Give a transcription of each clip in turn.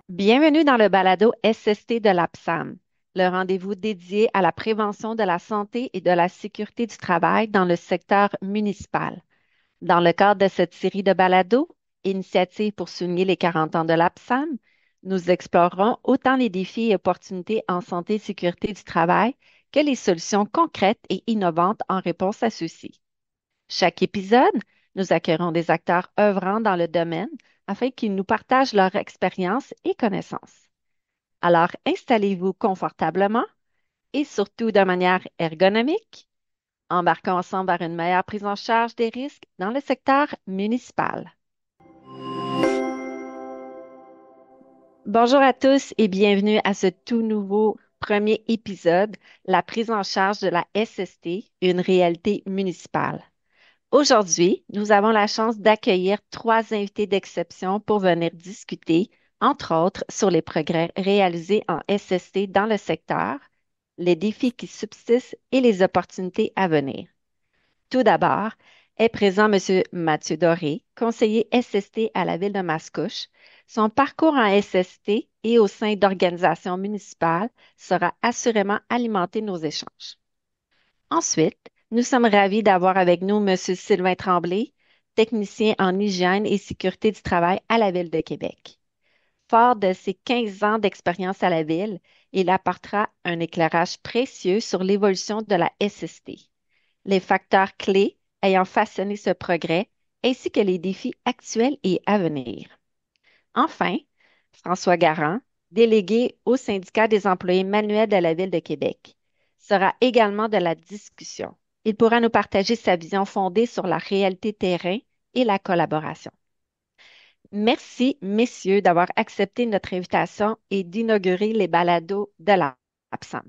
Bienvenue dans le balado SST de l'APSAM, le rendez-vous dédié à la prévention de la santé et de la sécurité du travail dans le secteur municipal. Dans le cadre de cette série de balados, initiative pour souligner les 40 ans de l'APSAM, nous explorerons autant les défis et opportunités en santé et sécurité du travail que les solutions concrètes et innovantes en réponse à ceux-ci. Chaque épisode, nous accueillerons des acteurs œuvrant dans le domaine afin qu'ils nous partagent leur expérience et connaissances. Alors, installez-vous confortablement et surtout de manière ergonomique. Embarquons ensemble vers une meilleure prise en charge des risques dans le secteur municipal. Bonjour à tous et bienvenue à ce tout nouveau premier épisode, la prise en charge de la SST, une réalité municipale. Aujourd'hui, nous avons la chance d'accueillir trois invités d'exception pour venir discuter, entre autres, sur les progrès réalisés en SST dans le secteur, les défis qui subsistent et les opportunités à venir. Tout d'abord, est présent M. Mathieu Doré, conseiller SST à la ville de Mascouche. Son parcours en SST et au sein d'organisations municipales sera assurément alimenté de nos échanges. Ensuite, nous sommes ravis d'avoir avec nous M. Sylvain Tremblay, technicien en hygiène et sécurité du travail à la Ville de Québec. Fort de ses 15 ans d'expérience à la Ville, il apportera un éclairage précieux sur l'évolution de la SST, les facteurs clés ayant façonné ce progrès, ainsi que les défis actuels et à venir. Enfin, François Garand, délégué au syndicat des employés manuels de la Ville de Québec, sera également de la discussion. Il pourra nous partager sa vision fondée sur la réalité terrain et la collaboration. Merci, messieurs, d'avoir accepté notre invitation et d'inaugurer les balados de l'APSAM.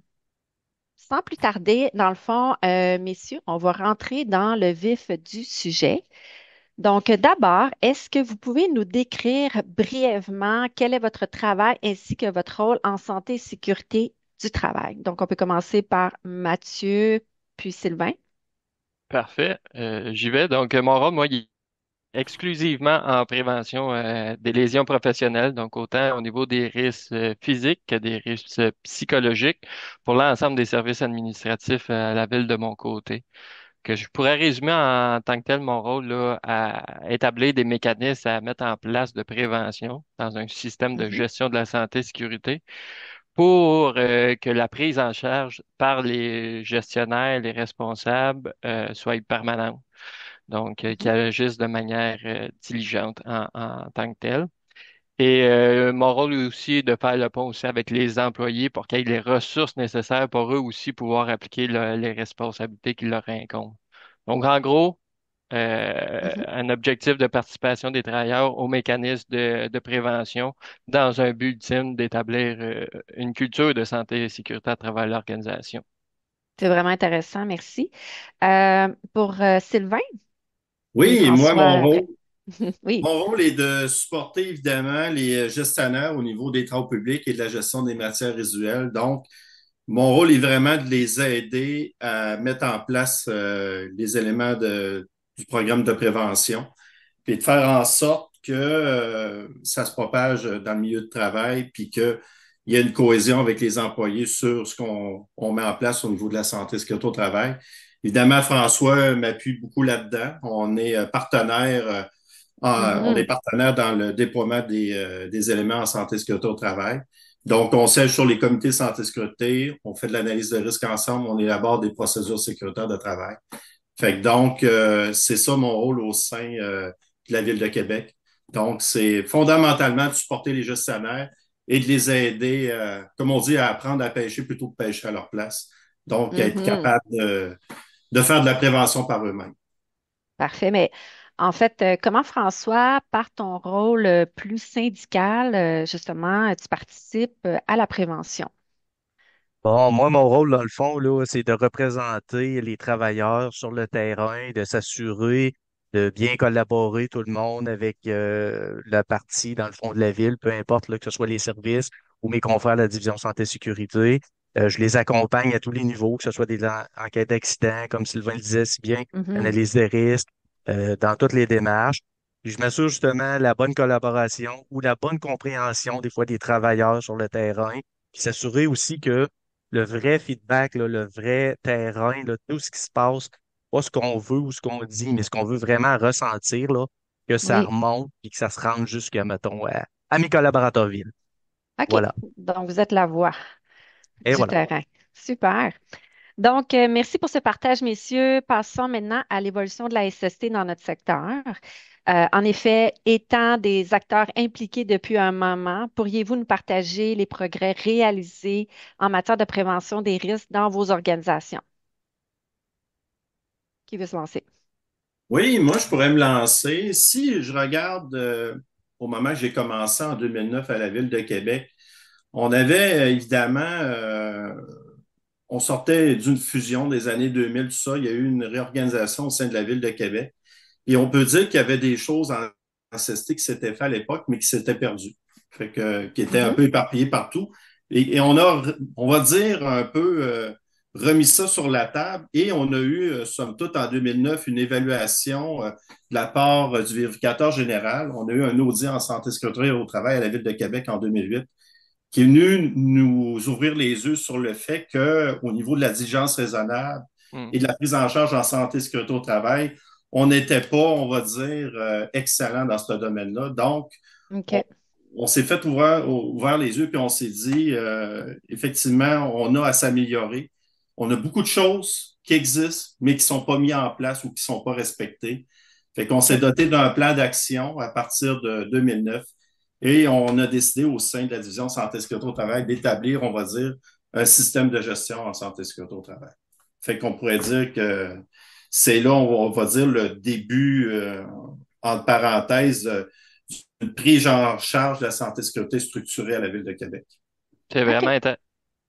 Sans plus tarder, dans le fond, messieurs, on va rentrer dans le vif du sujet. Donc, d'abord, est-ce que vous pouvez nous décrire brièvement quel est votre travail ainsi que votre rôle en santé et sécurité du travail? Donc, on peut commencer par Mathieu, puis Sylvain. Parfait. J'y vais. Donc, mon rôle, moi, il est exclusivement en prévention des lésions professionnelles, donc autant au niveau des risques physiques que des risques psychologiques pour l'ensemble des services administratifs à la ville de mon côté. Que je pourrais résumer en tant que tel mon rôle là, à établir des mécanismes à mettre en place de prévention dans un système de Mhm, gestion de la santé et sécurité pour que la prise en charge par les gestionnaires, les responsables, soit permanente. Donc, qui mhm, agissent de manière diligente en tant que telle. Et mon rôle est aussi de faire le pont aussi avec les employés pour qu'ils aient les ressources nécessaires pour eux aussi pouvoir appliquer les responsabilités qui leur incombent. Donc, en gros, mhm. un objectif de participation des travailleurs aux mécanismes de prévention dans un but ultime d'établir une culture de santé et sécurité à travers l'organisation. C'est vraiment intéressant, merci. Pour Sylvain, puis Oui, moi, François après. Oui. mon rôle est de supporter évidemment les gestionnaires au niveau des travaux publics et de la gestion des matières résiduelles. Donc, mon rôle est vraiment de les aider à mettre en place les éléments du programme de prévention et de faire en sorte que ça se propage dans le milieu de travail puis qu'il y ait une cohésion avec les employés sur ce qu'on met en place au niveau de la santé et sécurité au travail. Évidemment, François m'appuie beaucoup là-dedans. On est Mhm. partenaire dans le déploiement des éléments en santé et sécurité au travail. Donc, on siège sur les comités santé et sécurité, on fait de l'analyse de risque ensemble, on élabore des procédures sécuritaires de travail. Fait que donc, c'est ça mon rôle au sein de la Ville de Québec. Donc, c'est fondamentalement de supporter les gestionnaires et de les aider, comme on dit, à apprendre à pêcher plutôt que de pêcher à leur place. Donc, à être Mhm. capable de faire de la prévention par eux-mêmes. Parfait. Mais en fait, comment François, par ton rôle plus syndical, justement, tu participes à la prévention? Bon, moi, mon rôle, dans le fond, là, c'est de représenter les travailleurs sur le terrain, de s'assurer de bien collaborer tout le monde avec la partie, dans le fond, de la ville, peu importe là, que ce soit les services ou mes confrères de la division santé-sécurité. Je les accompagne à tous les niveaux, que ce soit des enquêtes d'accidents, comme Sylvain le disait si bien, Mhm. analyse des risques, dans toutes les démarches. Puis je m'assure justement la bonne collaboration ou la bonne compréhension des fois des travailleurs sur le terrain, puis s'assurer aussi que le vrai feedback, là, le vrai terrain, là, tout ce qui se passe, pas ce qu'on veut ou ce qu'on dit, mais ce qu'on veut vraiment ressentir, là, que ça Oui, remonte puis que ça se rende jusqu'à, mettons, à mes collaborateurs ville. OK. Voilà. Donc, vous êtes la voix Et du voilà. terrain. Super. Donc, merci pour ce partage, messieurs. Passons maintenant à l'évolution de la SST dans notre secteur. En effet, étant des acteurs impliqués depuis un moment, pourriez-vous nous partager les progrès réalisés en matière de prévention des risques dans vos organisations? Qui veut se lancer? Oui, moi, je pourrais me lancer. Si je regarde au moment que j'ai commencé en 2009 à la Ville de Québec, on avait évidemment, on sortait d'une fusion des années 2000, tout ça. Il y a eu une réorganisation au sein de la Ville de Québec. Et on peut dire qu'il y avait des choses en CST qui s'étaient faites à l'époque, mais qui s'étaient perdues. Fait que, qui étaient un Mhm. peu éparpillées partout. Et on a, on va dire, un peu remis ça sur la table. Et on a eu, somme toute, en 2009, une évaluation de la part du vérificateur général. On a eu un audit en santé sécurité au travail à la Ville de Québec en 2008 qui est venu nous ouvrir les yeux sur le fait qu'au niveau de la diligence raisonnable Hmm. et de la prise en charge en santé et sécurité au travail, on n'était pas, on va dire, excellent dans ce domaine-là. Donc, on, OK. on s'est fait ouvert les yeux puis on s'est dit, effectivement, on a à s'améliorer. On a beaucoup de choses qui existent, mais qui sont pas mises en place ou qui sont pas respectées. Fait qu'on s'est OK. doté d'un plan d'action à partir de 2009 et on a décidé au sein de la division santé et sécurité au travail d'établir, on va dire, un système de gestion en santé et sécurité au travail. Fait qu'on pourrait dire que c'est là, on va dire, le début, entre parenthèses, une prise en charge de la santé et sécurité structurée à la Ville de Québec. C'est vraiment, OK.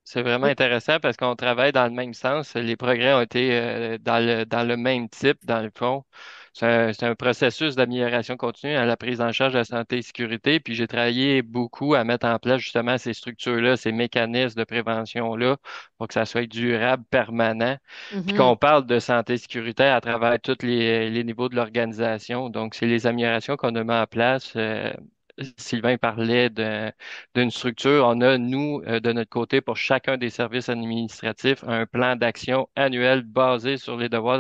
c'est vraiment Oui. intéressant parce qu'on travaille dans le même sens. Les progrès ont été dans le même type, dans le fond. C'est un processus d'amélioration continue à la prise en charge de la santé et sécurité. Puis j'ai travaillé beaucoup à mettre en place justement ces structures-là, ces mécanismes de prévention-là pour que ça soit durable, permanent. Puis Mhm. qu'on parle de santé et sécurité à travers tous les niveaux de l'organisation. Donc, c'est les améliorations qu'on a mis en place. Sylvain parlait d'une structure. On a, nous, de notre côté, pour chacun des services administratifs, un plan d'action annuel basé sur les devoirs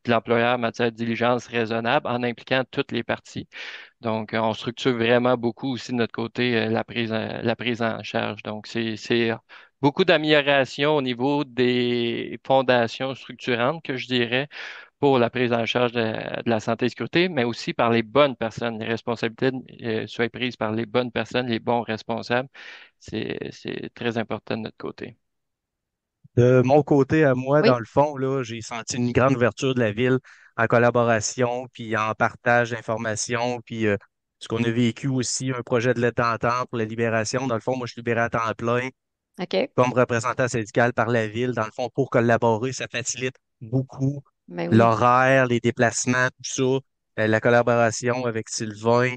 de l'employeur en matière de diligence raisonnable en impliquant toutes les parties. Donc, on structure vraiment beaucoup aussi de notre côté la prise en charge. Donc, c'est beaucoup d'améliorations au niveau des fondations structurantes, que je dirais, pour la prise en charge de la santé et sécurité, mais aussi par les bonnes personnes. Les responsabilités soient prises par les bonnes personnes, les bons responsables. C'est très important de notre côté. De mon côté à moi, dans Oui. le fond, là, j'ai senti une grande ouverture de la ville en collaboration, puis en partage d'informations, puis ce qu'on a vécu aussi, un projet de lettre d'entente pour la libération. Dans le fond, moi, je suis libéré à temps plein OK. comme représentant syndical par la ville. Dans le fond, pour collaborer, ça facilite beaucoup Ben oui. l'horaire, les déplacements, tout ça, la collaboration avec Sylvain.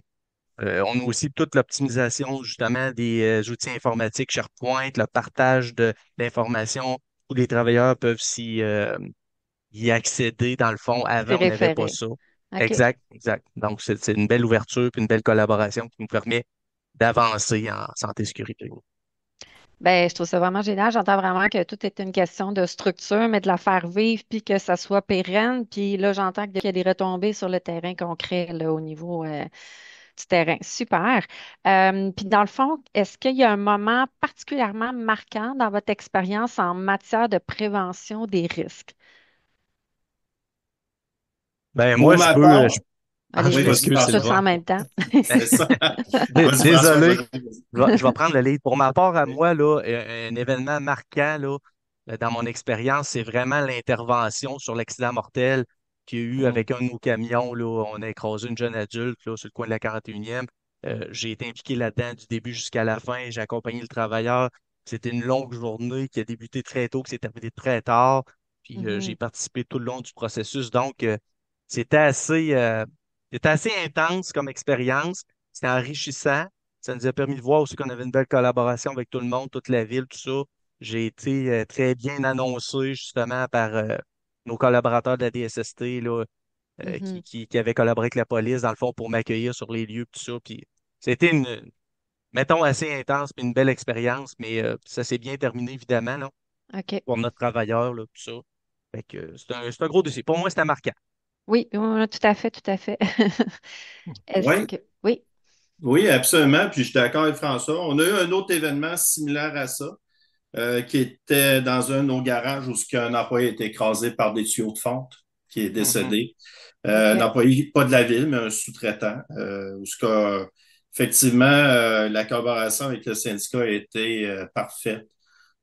On a aussi toute l'optimisation justement des outils informatiques SharePoint, le partage de l'information où les travailleurs peuvent y accéder. Dans le fond, C'est avant, on n'avait pas référé. ça. OK. Exact, exact. Donc, c'est une belle ouverture puis une belle collaboration qui nous permet d'avancer en santé et sécurité. Ben, je trouve ça vraiment génial. J'entends vraiment que tout est une question de structure, mais de la faire vivre, puis que ça soit pérenne. Puis là, j'entends qu'il y a des retombées sur le terrain concret, là, au niveau du terrain. Super. Puis dans le fond, est-ce qu'il y a un moment particulièrement marquant dans votre expérience en matière de prévention des risques? Ben, Pour moi, ma part, Allez, oui, je vas-y, excuse, tout ça François. Sylvain. en même temps. C'est ça. Vas-y, François, Désolé, vas-y. je vais prendre le lead. Pour ma part, à moi, là, un événement marquant là, dans mon expérience, c'est vraiment l'intervention sur l'accident mortel qu'il y a eu Mhm. avec un de nos camions. Là. On a écrasé une jeune adulte là, sur le coin de la 41e. J'ai été impliqué là-dedans du début jusqu'à la fin. J'ai accompagné le travailleur. C'était une longue journée qui a débuté très tôt, qui s'est terminée très tard. Puis j'ai Mhm. participé tout le long du processus. Donc, c'était assez, euh, c'était assez intense comme expérience. C'était enrichissant. Ça nous a permis de voir aussi qu'on avait une belle collaboration avec tout le monde, toute la ville, tout ça. J'ai été très bien annoncé justement par nos collaborateurs de la DSST là, Mhm. qui avait collaboré avec la police, dans le fond, pour m'accueillir sur les lieux, tout ça. Puis c'était mettons, assez intense, puis une belle expérience, mais ça s'est bien terminé, évidemment, là, OK. pour notre travailleur, là, tout ça. Fait que c'est un gros dossier. Pour moi, c'était marquant. Oui, oui, tout à fait, tout à fait. Est-ce Oui, que... Oui. oui, absolument. Puis je suis d'accord avec François. On a eu un autre événement similaire à ça, qui était dans un de nos garages où un employé a été écrasé par des tuyaux de fonte, qui est Mhm. décédé. Un OK. employé, pas de la ville, mais un sous-traitant, où effectivement, la collaboration avec le syndicat a été parfaite.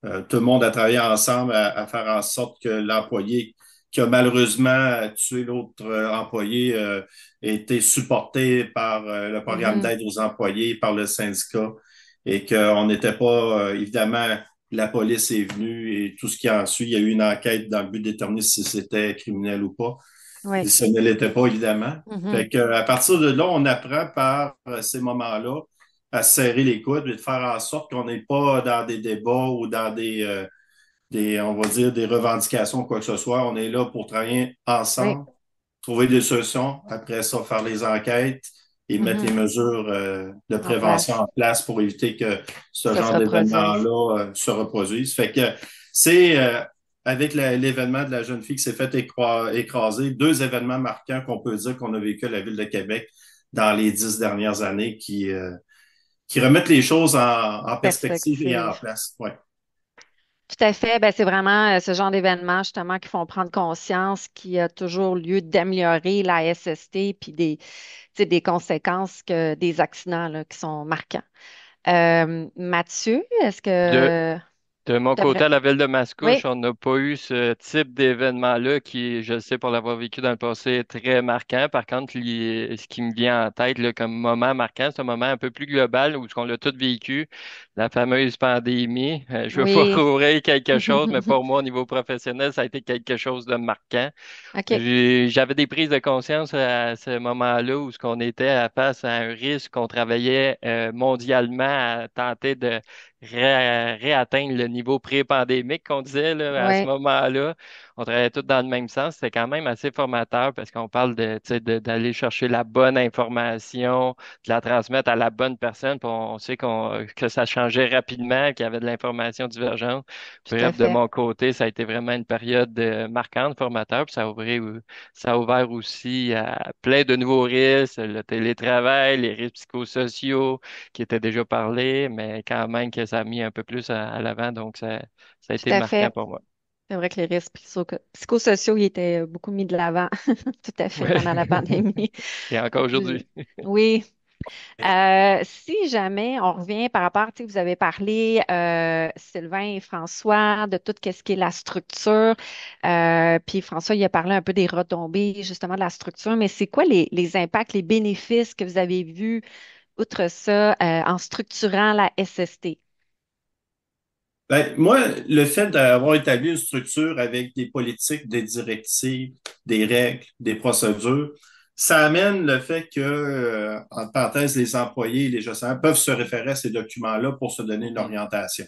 Tout le monde a travaillé ensemble à faire en sorte que l'employé qui a malheureusement tué l'autre employé a été supporté par le programme Mhm. d'aide aux employés, par le syndicat, et qu'on n'était pas, évidemment, la police est venue et tout ce qui en suit, il y a eu une enquête dans le but de déterminer si c'était criminel ou pas. Et Oui. ce ne l'était pas, évidemment. Mhm. Fait que, à partir de là, on apprend par ces moments-là à se serrer les coudes et de faire en sorte qu'on n'est pas dans des débats ou dans on va dire, des revendications ou quoi que ce soit. On est là pour travailler Oui. ensemble, trouver des solutions, après ça, faire les enquêtes et mettre les Mhm. mesures de En prévention place. en place pour éviter que ce Que se genre reproduise. d'événement-là se reproduise. Fait que c'est avec l'événement de la jeune fille qui s'est fait écraser, deux événements marquants qu'on peut dire qu'on a vécu à la Ville de Québec dans les 10 dernières années qui remettent les choses en perspective et en Perspective. place. Ouais. Tout à fait. Ben, c'est vraiment ce genre d'événements justement qui font prendre conscience qu'il y a toujours lieu d'améliorer la SST puis des, tu sais, des conséquences que des accidents là, qui sont marquants. Mathieu, est-ce De, que De mon tu côté, aimerais... à la ville de Oui, Mascouche, on n'a pas eu ce type d'événement-là qui, je sais pour l'avoir vécu dans le passé, est très marquant. Par contre, ce qui me vient en tête là, comme moment marquant, c'est un moment un peu plus global où on l'a tout vécu, la fameuse pandémie. Je veux pas oui. rouvrir quelque chose, mais pour moi, au niveau professionnel, ça a été quelque chose de marquant. OK. J'avais des prises de conscience à ce moment-là où ce qu'on était face à un risque, qu'on travaillait mondialement à tenter de réatteindre le niveau pré-pandémique qu'on disait là, à ce Oui, moment-là. On travaillait tous dans le même sens. C'était quand même assez formateur parce qu'on parle tu sais, d'aller chercher la bonne information, de la transmettre à la bonne personne. Puis on sait que ça changeait rapidement, qu'il y avait de l'information divergente. tout à Bref, de fait. mon côté, ça a été vraiment une période marquante, formateur. Puis ça a ouvert aussi à plein de nouveaux risques, le télétravail, les risques psychosociaux qui étaient déjà parlés, mais quand même que ça a mis un peu plus à l'avant. Donc, ça a Tout été à marquant fait. pour moi. C'est vrai que les risques psychosociaux ils étaient beaucoup mis de l'avant, tout à fait, Ouais. pendant la pandémie. Et encore aujourd'hui. Oui. Si jamais on revient par rapport, tu sais, vous avez parlé, Sylvain et François, de tout ce qui est la structure. Puis François, il a parlé un peu des retombées, justement, de la structure. Mais c'est quoi les impacts, les bénéfices que vous avez vus, outre ça, en structurant la SST? Ben, moi, le fait d'avoir établi une structure avec des politiques, des directives, des règles, des procédures, ça amène le fait que, en parenthèse, les employés et les gestionnaires peuvent se référer à ces documents-là pour se donner une Mhm. orientation.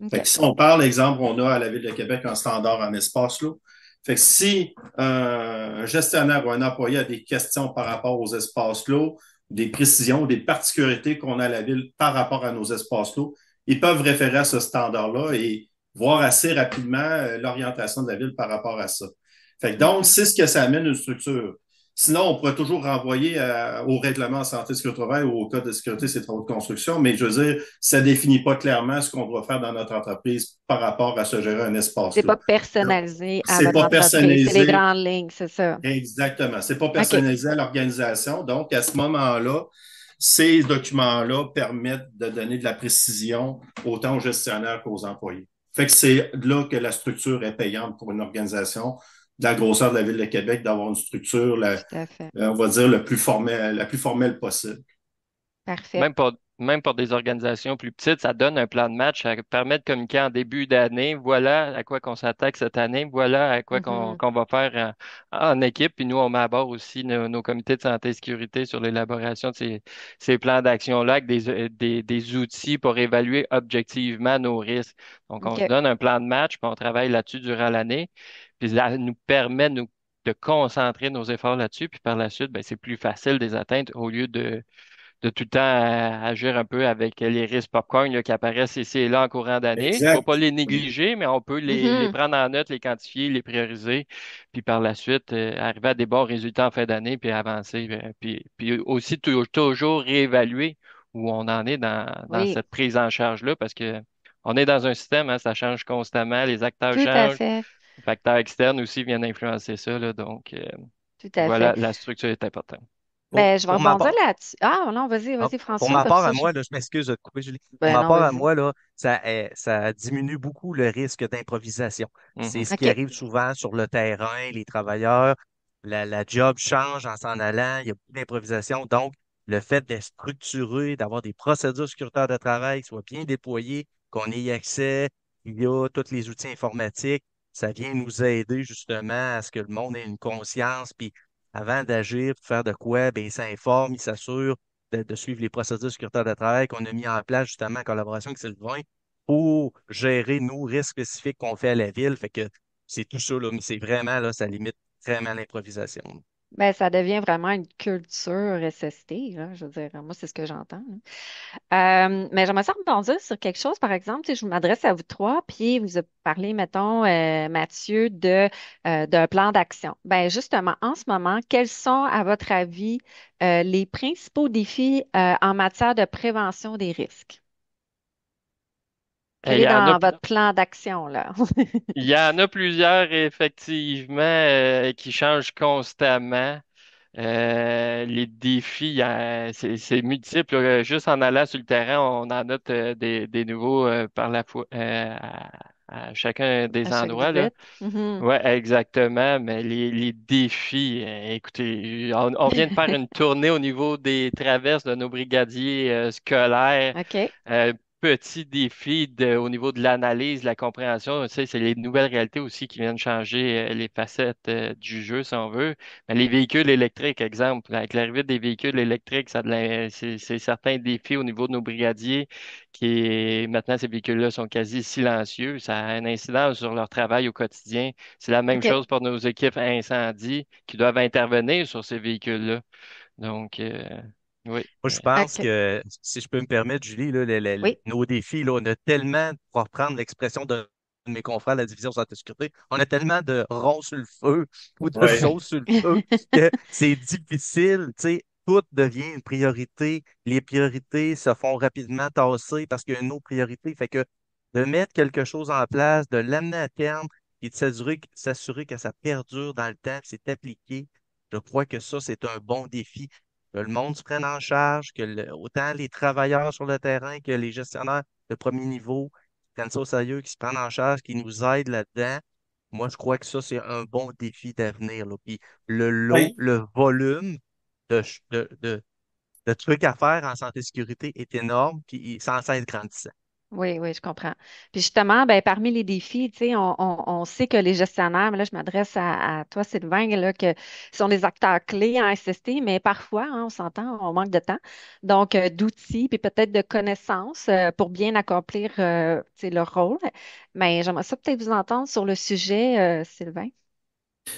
Fait OK. que si on parle, exemple, on a à la Ville de Québec un standard en espace clos. Fait que si un gestionnaire ou un employé a des questions par rapport aux espaces clos, des précisions, des particularités qu'on a à la Ville par rapport à nos espaces clos, ils peuvent référer à ce standard-là et voir assez rapidement l'orientation de la Ville par rapport à ça. Fait que donc, Mhm. c'est ce que ça amène une structure. Sinon, on pourrait toujours renvoyer au règlement en santé, sécurité au travail ou au code de sécurité, ces travaux de construction, mais je veux dire, ça définit pas clairement ce qu'on doit faire dans notre entreprise par rapport à se gérer un espace C'est pas clos. personnalisé à C'est votre pas entreprise. C'est les personnalisé. grandes lignes, c'est ça. Exactement. C'est pas OK. personnalisé à l'organisation. Donc, à ce moment-là, ces documents-là permettent de donner de la précision autant aux gestionnaires qu'aux employés. Fait que c'est là que la structure est payante pour une organisation de la grosseur de la Ville de Québec d'avoir une structure, Tout à fait. on va dire, la plus formelle possible. Parfait. Même pour des organisations plus petites, ça donne un plan de match. Ça permet de communiquer en début d'année. Voilà à quoi qu'on s'attaque cette année. Voilà à quoi Mhm. qu'on va faire en équipe. Puis nous, on met à bord aussi nos comités de santé et sécurité sur l'élaboration de ces plans d'action-là avec des outils pour évaluer objectivement nos risques. Donc, on se OK. donne un plan de match, puis on travaille là-dessus durant l'année. Puis ça nous permet, nous, de concentrer nos efforts là-dessus, puis par la suite, ben, c'est plus facile de les atteindre au lieu de tout le temps agir un peu avec les risques popcorn là, qui apparaissent ici et là en courant d'année. Faut pas Exact. les négliger, mais on peut les Mhm. prendre en note, les quantifier, les prioriser, puis par la suite, arriver à des bons résultats en fin d'année, puis avancer. Puis aussi toujours réévaluer où on en est dans Oui, cette prise en charge-là, parce que on est dans un système, hein, ça change constamment, les acteurs tout à changent, fait, les facteurs externes aussi viennent influencer ça, là, donc tout à fait. voilà, la structure est importante. Ben, je vais Pour ma rebondir part, là-dessus. Ah non, vas-y, ah, vas-y, pour François, ma parce part que à moi, là, je m'excuse de te couper, Julie. Pour ben ma non, part à vas-y. moi, là, ça diminue beaucoup le risque d'improvisation. C'est Mhm. ce qui OK. arrive souvent sur le terrain, les travailleurs, la job change en s'en allant, il y a beaucoup d'improvisation. Donc, le fait d'être structuré, d'avoir des procédures sécuritaires de travail qui soient bien déployées, qu'on ait accès, il y a tous les outils informatiques, ça vient nous aider justement à ce que le monde ait une conscience, puis avant d'agir, pour faire de quoi, ben, il s'informe, il s'assure de suivre les procédures sécuritaires de travail qu'on a mis en place justement en collaboration avec Sylvain pour gérer nos risques spécifiques qu'on fait à la ville. Fait que c'est tout ça, là, mais c'est vraiment, là, ça limite vraiment l'improvisation. Ben, ça devient vraiment une culture SST, là, je veux dire, moi, c'est ce que j'entends, là. Mais j'aimerais ça rebondir sur quelque chose, par exemple, tu sais, je m'adresse à vous trois, puis vous avez parlé, mettons, Mathieu, d'un plan d'action. Ben, justement, en ce moment, quels sont, à votre avis, les principaux défis en matière de prévention des risques? Et Quel il est y en a, dans votre plan d'action, là? il y en a plusieurs effectivement qui changent constamment. Les défis, c'est multiple, là. Juste en allant sur le terrain, on en note des nouveaux par la fois à chacun À des chaque endroits là. visite? Mhm. Ouais, exactement. Mais les défis, écoutez, on vient de faire une tournée au niveau des traverses de nos brigadiers scolaires. OK. Euh, Petit défi au niveau de l'analyse, la compréhension. Tu sais, c'est les nouvelles réalités aussi qui viennent changer les facettes du jeu, si on veut. Mais les véhicules électriques, exemple, avec l'arrivée des véhicules électriques, c'est certains défis au niveau de nos brigadiers maintenant, ces véhicules-là sont quasi silencieux. Ça a un incidence sur leur travail au quotidien. C'est la même OK. chose pour nos équipes incendie qui doivent intervenir sur ces véhicules-là. Donc, oui. Moi, je pense OK. que, si je peux me permettre, Julie, là, Oui. nos défis, là, on a tellement, pour reprendre l'expression de mes confrères de la division santé et sécurité, on a tellement de ronds sur le feu ou de Oui. choses sur le feu que c'est difficile, tu sais, tout devient une priorité. Les priorités se font rapidement tasser parce qu'il y a une autre priorité. Fait que de mettre quelque chose en place, de l'amener à terme et de s'assurer que ça perdure dans le temps, que c'est appliqué, je crois que ça, c'est un bon défi que le monde se prenne en charge, autant les travailleurs sur le terrain que les gestionnaires de premier niveau qui prennent ça au sérieux, qui se prennent en charge, qui nous aident là-dedans. Moi, je crois que ça, c'est un bon défi d'avenir, là. Puis le lot, Oui. le volume de, ch- de trucs à faire en santé et sécurité est énorme, puis il est sans cesse grandissant. Oui, oui, je comprends. Puis justement, ben, parmi les défis, tu sais, on sait que les gestionnaires, mais là, je m'adresse à toi, Sylvain, là, que sont des acteurs clés en SST, mais parfois, hein, on s'entend, on manque de temps. Donc, d'outils, puis peut-être de connaissances pour bien accomplir, tu sais, leur rôle. Mais j'aimerais ça peut-être vous entendre sur le sujet, Sylvain.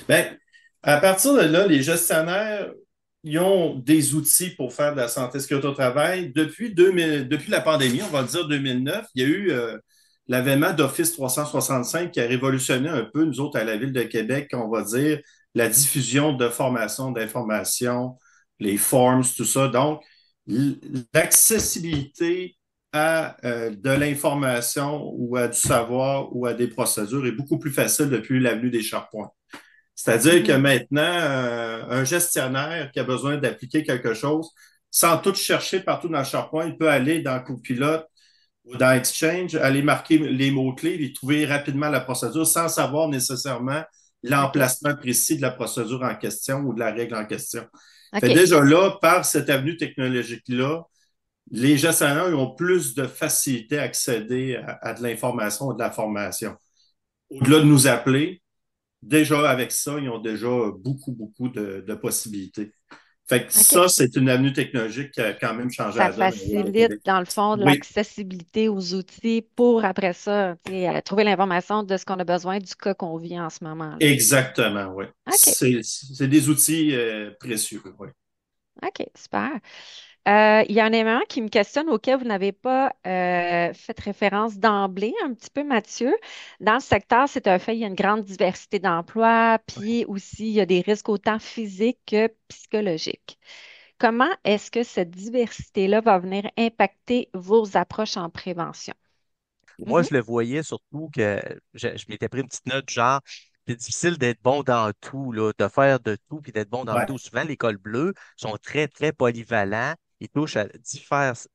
Ben, à partir de là, les gestionnaires, ils ont des outils pour faire de la santé et sécurité au travail. Depuis la pandémie, on va dire 2009, il y a eu l'avènement d'Office 365 qui a révolutionné un peu, nous autres, à la Ville de Québec, on va dire, la diffusion de formation, d'informations, les forms, tout ça. Donc, l'accessibilité à de l'information ou à du savoir ou à des procédures est beaucoup plus facile depuis l'avenue des Charpoints. C'est-à-dire que Mhm. maintenant, un gestionnaire qui a besoin d'appliquer quelque chose, sans tout chercher partout dans le SharePoint, il peut aller dans Copilot ou dans Exchange, aller marquer les mots-clés et trouver rapidement la procédure sans savoir nécessairement OK. l'emplacement précis de la procédure en question ou de la règle en question. Fait OK. déjà là, par cette avenue technologique-là, les gestionnaires ils ont plus de facilité à accéder à de l'information ou de la formation. Au-delà de nous appeler, déjà avec ça, ils ont déjà beaucoup, beaucoup de possibilités. Fait que OK. ça, c'est une avenue technologique qui a quand même changé Ça la donne au facilite, Québec. dans le fond, Oui, l'accessibilité aux outils pour, après ça, tu sais, trouver l'information de ce qu'on a besoin du cas qu'on vit en ce moment, là. exactement, oui. OK. C'est des outils précieux, oui. OK, super. Il y a un élément qui me questionne auquel vous n'avez pas fait référence d'emblée, un petit peu, Mathieu. Dans le secteur, c'est un fait, il y a une grande diversité d'emplois, puis aussi, il y a des risques autant physiques que psychologiques. Comment est-ce que cette diversité-là va venir impacter vos approches en prévention? Moi, Mhm. je le voyais surtout que je m'étais pris une petite note genre, c'est difficile d'être bon dans tout, là, de faire de tout puis d'être bon dans Ouais, tout. Souvent, les cols bleus sont très, très polyvalents. Ils touchent à diverses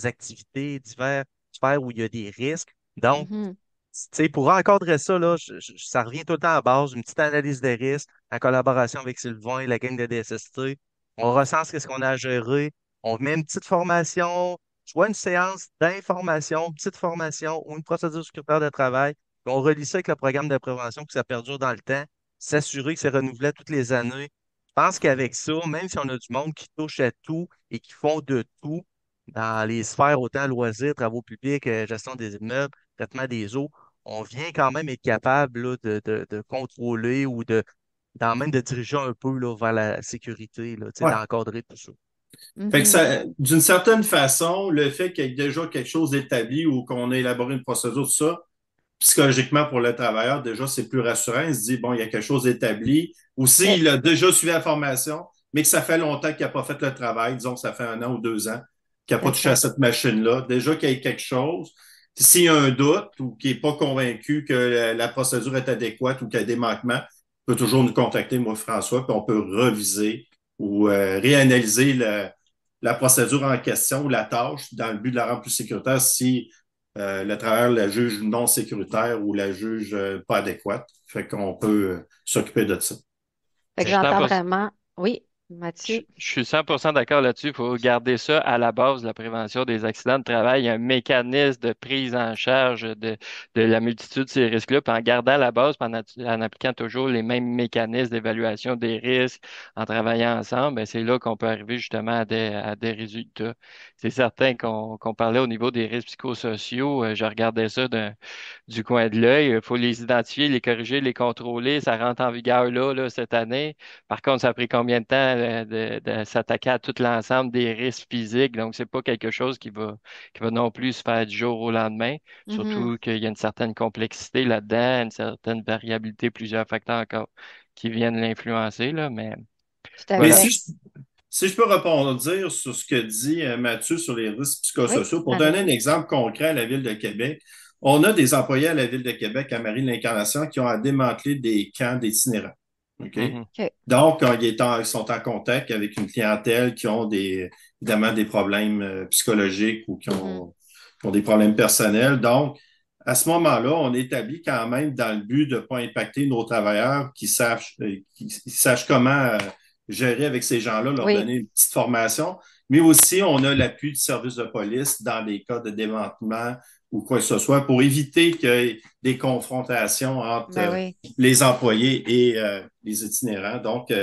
activités, divers sphères où il y a des risques. Donc, Mhm. tu sais, pour encadrer ça, là, ça revient tout le temps à base, une petite analyse des risques en collaboration avec Sylvain et la gang de DSST. On recense ce qu'on a à gérer. On met une petite formation, soit une séance d'information, une petite formation ou une procédure sécuritaire de travail. Puis on relie ça avec le programme de prévention, que ça perdure dans le temps, s'assurer que c'est renouvelé toutes les années. Je pense qu'avec ça, même si on a du monde qui touche à tout et qui font de tout dans les sphères autant loisirs, travaux publics, gestion des immeubles, traitement des eaux, on vient quand même être capable là, de contrôler ou même de diriger un peu là, vers la sécurité, là, tu sais, ouais. d'encadrer tout ça. Fait que Mhm. ça, d'une certaine façon, le fait qu'il y ait déjà quelque chose d'établi ou qu'on ait élaboré une procédure, tout ça, psychologiquement pour le travailleur, déjà, c'est plus rassurant. Il se dit, bon, il y a quelque chose d'établi. Ou OK. s'il a déjà suivi la formation, mais que ça fait longtemps qu'il n'a pas fait le travail, disons que ça fait 1 an ou 2 ans, qu'il n'a pas C'est touché à ça. cette machine-là, déjà qu'il y ait quelque chose. S'il y a un doute ou qu'il n'est pas convaincu que la procédure est adéquate ou qu'il y a des manquements, il peut toujours nous contacter, moi, François, puis on peut reviser ou réanalyser la procédure en question ou la tâche dans le but de la rendre plus sécuritaire si le travailleur la juge non sécuritaire ou la juge pas adéquate. Fait qu'on peut s'occuper de ça. Fait que Je suis j'entends 100%. vraiment. Oui, Mathieu. Je suis 100% d'accord là-dessus. Il faut garder ça à la base de la prévention des accidents de travail. Il y a un mécanisme de prise en charge de la multitude de ces risques-là, puis en gardant à la base, puis en appliquant toujours les mêmes mécanismes d'évaluation des risques, en travaillant ensemble, ben, c'est là qu'on peut arriver justement à des résultats. C'est certain qu'on parlait au niveau des risques psychosociaux. Je regardais ça du coin de l'œil. Il faut les identifier, les corriger, les contrôler. Ça rentre en vigueur là, cette année. Par contre, ça a pris combien de temps de s'attaquer à tout l'ensemble des risques physiques? Donc, c'est pas quelque chose qui va non plus se faire du jour au lendemain. Mhm. Surtout qu'il y a une certaine complexité là-dedans, une certaine variabilité, plusieurs facteurs encore qui viennent l'influencer, là. Mais Tout à Mais voilà. fait. si je peux répondre dire sur ce que dit Mathieu sur les risques Oui, psychosociaux, pour donner un allez-y. exemple concret à la Ville de Québec, on a des employés à la Ville de Québec, à Marie-l'Incarnation, qui ont à démanteler des camps d'itinérants. OK? Mhm. OK. Donc, ils sont en contact avec une clientèle qui ont évidemment des problèmes psychologiques ou Mhm. qui ont des problèmes personnels. Donc, à ce moment-là, on établit quand même dans le but de ne pas impacter nos travailleurs qui sachent comment gérer avec ces gens-là, leur Oui, donner une petite formation. Mais aussi, on a l'appui du service de police dans des cas de démantèlement ou quoi que ce soit pour éviter qu'il y ait des confrontations entre ben oui. les employés et les itinérants. Donc,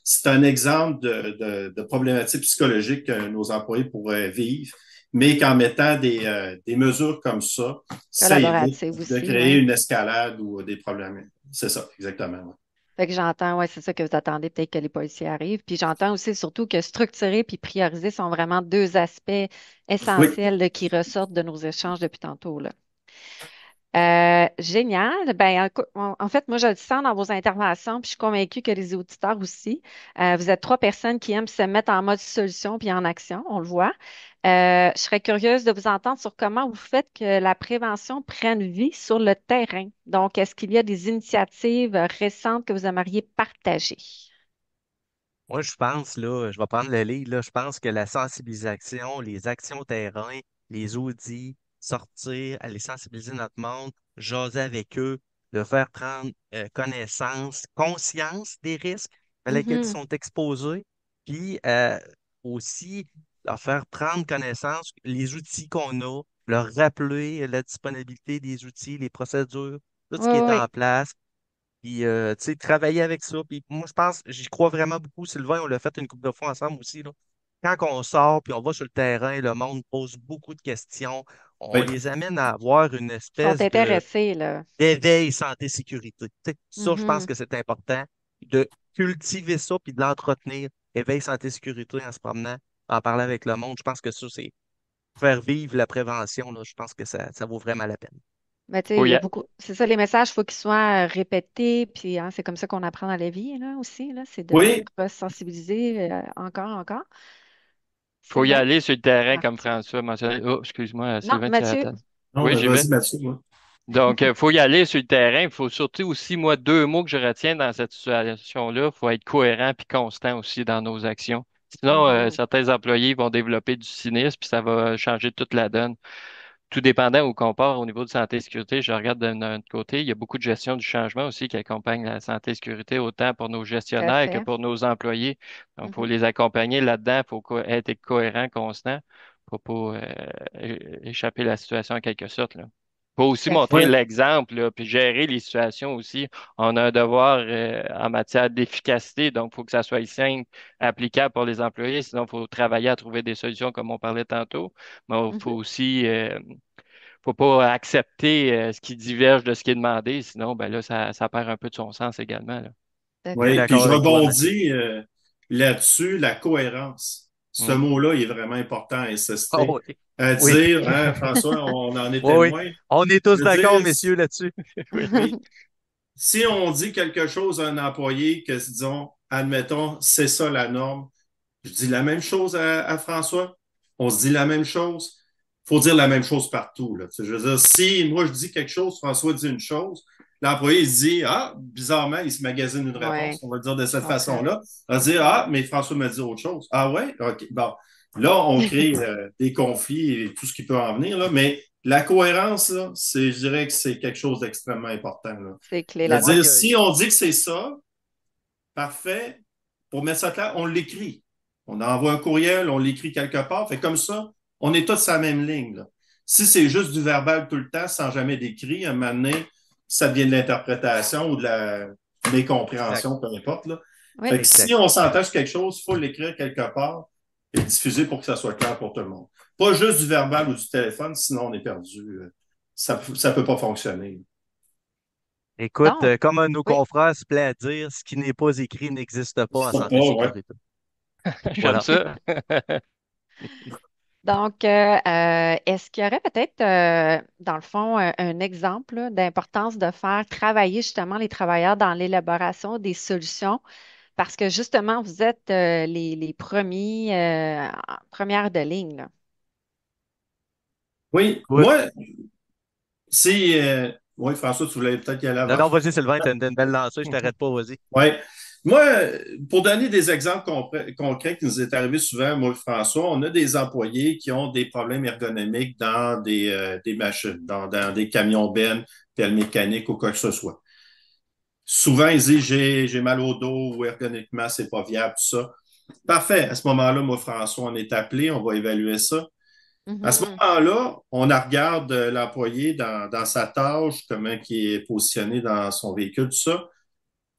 c'est un exemple de problématiques psychologiques que nos employés pourraient vivre, mais qu'en mettant des mesures comme ça évite Collaborative de aussi, créer oui. une escalade ou des problèmes. C'est ça, exactement. Ouais. Fait que j'entends, ouais, c'est ça que vous attendez, peut-être que les policiers arrivent. Puis j'entends aussi surtout que structurer puis prioriser sont vraiment deux aspects Oui, essentiels là, qui ressortent de nos échanges depuis tantôt, là. Génial. Ben, en fait, moi, je le sens dans vos interventions, puis je suis convaincue que les auditeurs aussi. Vous êtes trois personnes qui aiment se mettre en mode solution puis en action, on le voit. Je serais curieuse de vous entendre sur comment vous faites que la prévention prenne vie sur le terrain. Donc, est-ce qu'il y a des initiatives récentes que vous aimeriez partager? Moi, je pense, là, je vais prendre le lead, là, je pense que la sensibilisation, les actions terrain, les audits, sortir, aller sensibiliser notre monde, jaser avec eux, de faire prendre connaissance, conscience des risques à lesquels ils Mhm. sont exposés, puis aussi leur faire prendre connaissance les outils qu'on a, leur rappeler la disponibilité des outils, les procédures, tout ce Oui, qui est oui. en place Puis, tu sais, travailler avec ça. Puis moi, je pense, j'y crois vraiment beaucoup. Sylvain, on l'a fait une couple de fois ensemble aussi, là. Quand on sort, puis on va sur le terrain, le monde pose beaucoup de questions. On Oui, les amène à avoir une Ils sont espèce de intéressés, là. d'éveil santé-sécurité. Tu sais, ça, je pense Mhm. que c'est important de cultiver ça puis de l'entretenir. Éveil santé-sécurité en se promenant, en parlant avec le monde. Je pense que ça, c'est faire vivre la prévention, là. Je pense que ça vaut vraiment la peine. Mais tu sais, Faut il y y a a- beaucoup. C'est ça, les messages, il faut qu'ils soient répétés, puis hein, c'est comme ça qu'on apprend dans la vie, là, aussi, là, c'est de oui, sensibiliser encore, encore. Faut y Sylvain? aller sur le terrain, comme Mathieu? François mentionnait. Oh, excuse-moi, Non, Sylvain, tu Mathieu? attends. non, Oui, j'y vais. vas-y, Mathieu. Ouais. Donc, faut y aller sur le terrain. Il faut surtout aussi, moi, deux mots que je retiens dans cette situation-là. Faut être cohérent puis constant aussi dans nos actions. Sinon, Mhm. certains employés vont développer du cynisme puis ça va changer toute la donne. Tout dépendant où qu'on part au niveau de santé et sécurité, je regarde de notre côté, il y a beaucoup de gestion du changement aussi qui accompagne la santé et sécurité, autant pour nos Tout à gestionnaires que fait. pour nos employés. Donc, il faut Mhm. les accompagner là-dedans, il faut être cohérent, constant pour pas échapper à la situation en quelque sorte, là. Faut aussi Tout à montrer fait. Ouais. l'exemple, là, puis gérer les situations aussi. On a un devoir en matière d'efficacité, donc il faut que ça soit simple, applicable pour les employés. Sinon, il faut travailler à trouver des solutions comme on parlait tantôt. Mais il faut Mhm. aussi faut pas accepter ce qui diverge de ce qui est demandé, sinon ben là, ça perd un peu de son sens également, là. Tout à Bien fait. Oui, puis d'accord je avec toi, Mathieu. rebondis là-dessus, la cohérence. Ce Hmm. mot-là il est vraiment important à Oh, insister. oui. À Oui. dire, hein, François, on en est Oui, oui. témoin. On est tous Je veux d'accord, dire, messieurs, là-dessus. Oui. oui, si on dit quelque chose à un employé que, disons, admettons, c'est ça la norme, je dis la même chose à François, on se dit la même chose. Il faut dire la même chose partout. Là. Tu sais, je veux dire, si moi je dis quelque chose, François dit une chose, l'employé il se dit, ah, bizarrement, il se magasine une réponse, Ouais, on va le dire de je cette comprends. façon-là. On va dire, ah, mais François m'a dit autre chose. Ah ouais? OK. Bon. Là, on crée des conflits et tout ce qui peut en venir, là, mais la cohérence, là, je dirais que c'est quelque chose d'extrêmement important. Là. C'est clé De Ouais, là-dedans. dire, si on dit que c'est ça, parfait. Pour mettre ça clair, on l'écrit. On envoie un courriel, on l'écrit quelque part. Fait comme ça, on est tous sur la même ligne. Là. Si c'est juste du verbal tout le temps, sans jamais d'écrit, à un moment donné, ça devient de l'interprétation ou de la exact. mécompréhension, peu importe. Là. Oui. Fait que Exact. si on s'entache quelque chose, il faut l'écrire quelque part et diffuser pour que ça soit clair pour tout le monde. Pas juste du verbal ou du téléphone, sinon on est perdu. Ça ne peut pas fonctionner. Écoute, Donc, comme un de nos oui. confrères se plaît à dire, ce qui n'est pas écrit n'existe pas en Faut santé et pas, ouais. sécurité. J'aime Voilà. ça. Donc, est-ce qu'il y aurait peut-être, dans le fond, un exemple là, d'importance de faire travailler justement les travailleurs dans l'élaboration des solutions? Parce que justement, vous êtes les premiers, en première de ligne, là. Oui, Écoute, moi, si, oui, François, tu voulais peut-être y aller non, avant. non, vas-y, Sylvain, t'as une belle lancée, je t'arrête pas, vas-y. Oui. Moi, pour donner des exemples concrets qui nous est arrivé souvent, moi et François, on a des employés qui ont des problèmes ergonomiques dans des machines, dans des camions bennes, tels mécaniques ou quoi que ce soit. Souvent, ils disent j'ai mal au dos ou ergonomiquement, c'est pas viable, tout ça. Parfait. À ce moment-là, moi, François, on est appelé, on va évaluer ça. À ce Mhm. moment-là, on regarde l'employé dans sa tâche, comment il est positionné dans son véhicule, tout ça.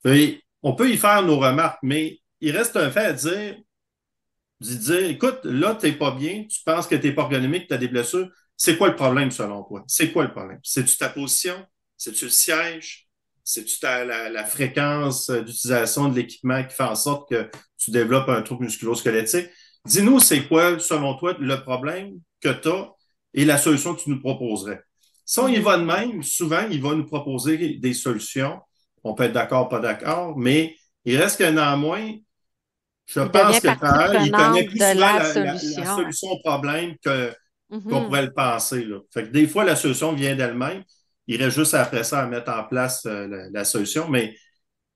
Puis, on peut y faire nos remarques, mais il reste un fait à dire, écoute, là, t'es pas bien, tu penses que t'es pas ergonomique, tu as des blessures. C'est quoi le problème selon toi? C'est quoi le problème? C'est-tu ta position? C'est-tu le siège? C'est-tu la fréquence d'utilisation de l'équipement qui fait en sorte que tu développes un trouble musculo-squelettique? Dis-nous, c'est quoi, selon toi, le problème que tu as et la solution que tu nous proposerais? Si on y Mhm. va de même, souvent, il va nous proposer des solutions. On peut être d'accord, pas d'accord, mais il reste qu'un an moins, je Il devient pense que le partie travailleur, il connaît prenante plus de souvent la la solution. solution au problème qu'on Mhm. pourrait le penser. Là. Fait que des fois, la solution vient d'elle-même. Il reste juste après ça à mettre en place la solution. Mais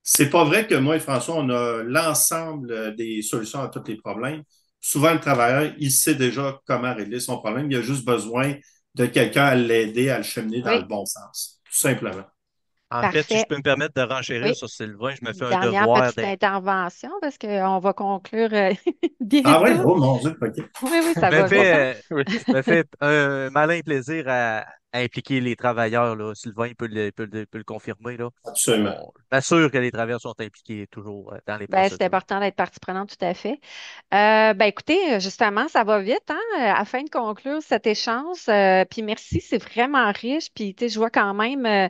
c'est pas vrai que moi et François, on a l'ensemble des solutions à tous les problèmes. Souvent, le travailleur, il sait déjà comment régler son problème. Il a juste besoin de quelqu'un à l'aider, à le cheminer dans le Oui. bon sens. Tout simplement. En fait, si je Parfait. peux me permettre de renchérir Oui. sur Sylvain, je me fais un Dernière devoir petite intervention parce qu'on va conclure Ah oui? bientôt. Oh mon Dieu, OK. Oui, oui, Je ça me va vite, hein? fais, Oui. je me fais un malin plaisir à impliquer les travailleurs, là. Sylvain peut le confirmer, là. Absolument. Je m'assure que les travailleurs sont impliqués toujours dans les Ben, c'est procédures. important d'être partie prenante, tout à fait. Ben, écoutez, justement, ça va vite, hein? Afin de conclure cet échange, puis merci, c'est vraiment riche. Puis, tu sais, je vois quand même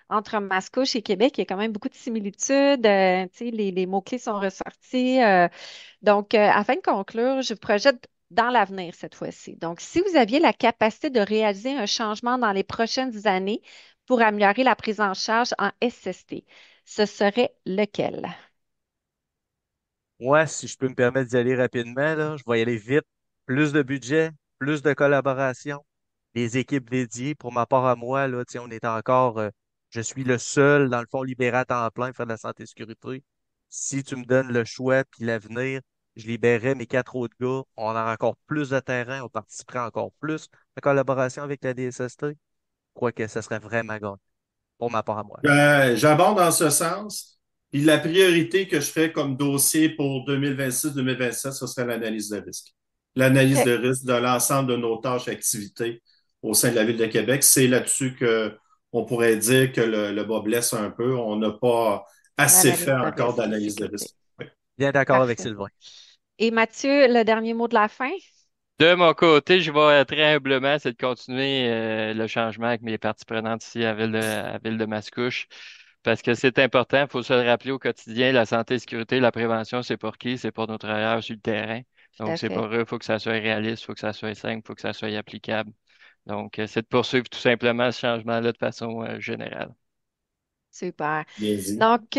entre Mascouche et Québec, il y a quand même beaucoup de similitudes. Tu sais, les mots-clés sont ressortis. Donc, afin de conclure, je vous projette dans l'avenir cette fois-ci. Donc, si vous aviez la capacité de réaliser un changement dans les prochaines années pour améliorer la prise en charge en SST, ce serait lequel? Moi, si je peux me permettre d'y aller rapidement, là, je vais y aller vite. Plus de budget, plus de collaboration, des équipes dédiées. Pour ma part à moi, là, tu sais, on est encore, je suis le seul, dans le fond, libéré à temps plein, faire de la santé et sécurité. Si tu me donnes le choix puis l'avenir, je libérerai mes quatre autres gars. On aura encore plus de terrain, on participerait encore plus de collaboration avec la DSST. Je crois que ce serait vraiment gagnant pour ma part à moi. J'abonde dans ce sens. Puis la priorité que je ferais comme dossier pour 2026-2027, ce serait l'analyse de risque. L'analyse OK. de risque de l'ensemble de nos tâches et activités au sein de la Ville de Québec. C'est là-dessus que on pourrait dire que le bas blesse un peu. On n'a pas assez fait L'analyse de encore risque et d'analyse de sécurité. risque. Oui. Bien d'accord avec Parfait. Sylvain. Et Mathieu, le dernier mot de la fin? De mon côté, je vais très humblement, c'est de continuer le changement avec mes parties prenantes ici à Ville de Mascouche. Parce que c'est important, il faut se le rappeler au quotidien, la santé, la sécurité, la prévention, c'est pour qui? C'est pour nos travailleurs sur le terrain. Tout à Donc, c'est fait. pour eux, il faut que ça soit réaliste, il faut que ça soit simple, il faut que ça soit applicable. Donc, c'est de poursuivre tout simplement ce changement-là de façon générale. Super. Bien dit. Donc,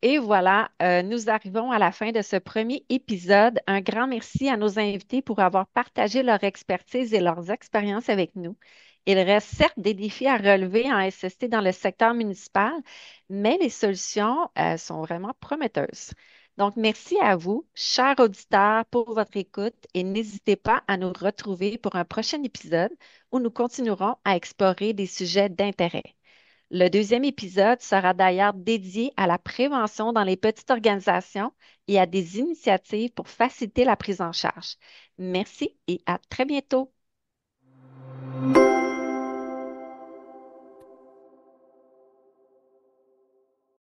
et voilà, nous arrivons à la fin de ce premier épisode. Un grand merci à nos invités pour avoir partagé leur expertise et leurs expériences avec nous. Il reste certes des défis à relever en SST dans le secteur municipal, mais les solutions, sont vraiment prometteuses. Donc, merci à vous, chers auditeurs, pour votre écoute et n'hésitez pas à nous retrouver pour un prochain épisode où nous continuerons à explorer des sujets d'intérêt. Le deuxième épisode sera d'ailleurs dédié à la prévention dans les petites organisations et à des initiatives pour faciliter la prise en charge. Merci et à très bientôt.